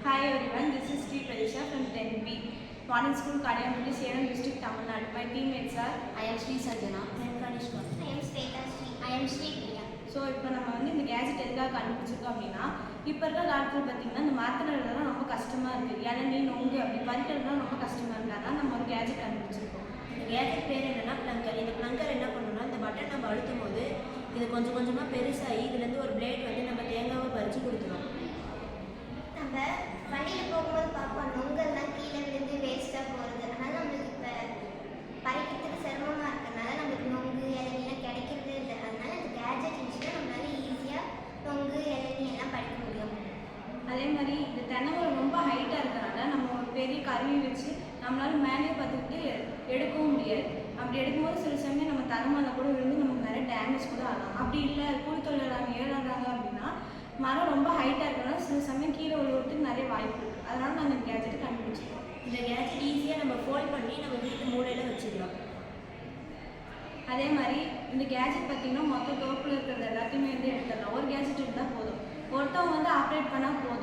Hi everyone, this is Sri Pradesha from 10B, Modern School, Kadiyamulli, Salem District, Tamil Nadu. My teammates are I am Sri Sanjana. I am Kanishka. I am Sweta Sri. I am Sri Priya. So இப்போ நம்ம இந்த gadget எதுக்காக கண்டுபிடிச்சிருக்கோம் அப்படின்னா இப்போ இருக்கிற காலத்தில் பார்த்தீங்கன்னா இந்த மாத்திரைலாம் ரொம்ப கஷ்டமாக இருக்குது. இளநீ நொங்கு அப்படி பறிக்கிறதுலாம் ரொம்ப கஷ்டமாக இருக்குது. அதனால் நம்ம ஒரு கேஜெட் கண்டுபிடிச்சிருக்கோம். இந்த கேஜெட் பேர் என்னன்னா பிளங்கர். இந்த பிளங்கர் என்ன பண்ணணும்னா இந்த பட்டன் நம்ம அழுத்தும் போது இது கொஞ்சம் கொஞ்சமாக பெருசாகி இதுலேருந்து ஒரு பிளேட் வந்து நம்ம தேங்காவை பறித்து கொடுத்துரும். நம்ம வண்டியில் போகும்போது பார்ப்போம் நொங்கெல்லாம் கீழே விழுந்து வேஸ்ட்டாக போகிறது. அதனால் நம்மளுக்கு இப்போ பறிக்கிறதுக்கு சிரமமாக இருக்கிறதுனால நம்மளுக்கு நொங்கு இளநீலாம் கிடைக்கிறதே இல்லை. அதனால இந்த கேஜெட் இருந்துச்சுன்னா நம்மளால ஈஸியாக நொங்கு இளநீ எல்லாம் பறிக்க முடியும். அதே மாதிரி இந்த தென்னைமரம் ரொம்ப ஹைட்டாக இருக்கிறனால நம்ம ஒரு பெரிய கருவி வச்சு நம்மளால மேலேயே பார்த்துக்கிட்டு எடுக்கவும் முடியாது. அப்படி எடுக்கும்போது சில சமயம் நம்ம தரமலை கூட விழுந்து நமக்கு நிறைய டேமேஜ் கூட ஆகலாம். அப்படி இல்லை கூலி தொழிலாளர் ஏறாங்க அப்படின்னா மரம் ரொம்ப ஹைட்டாக இருக்கிறனால சில சமயம் கீழே விழுவுறதுக்கு நிறைய வாய்ப்பு இருக்குது. அதனால் நாங்கள் இந்த கேஜெட்டை கண்டுபிடிச்சிருக்கோம். இந்த கேஜெட் ஈஸியாக நம்ம ஃபோல்ட் பண்ணி நம்ம வீட்டு மூலையில் வச்சுக்கலாம். அதே மாதிரி இந்த கேஜெட் பார்த்தீங்கன்னா மொத்த தோப்பில் இருக்கிறது எல்லாத்தையுமே எடுத்துடலாம். ஒரு கேஜெட் இருந்தால் போதும். ஒருத்தவங்க ஆப்ரேட் பண்ணால் போதும்.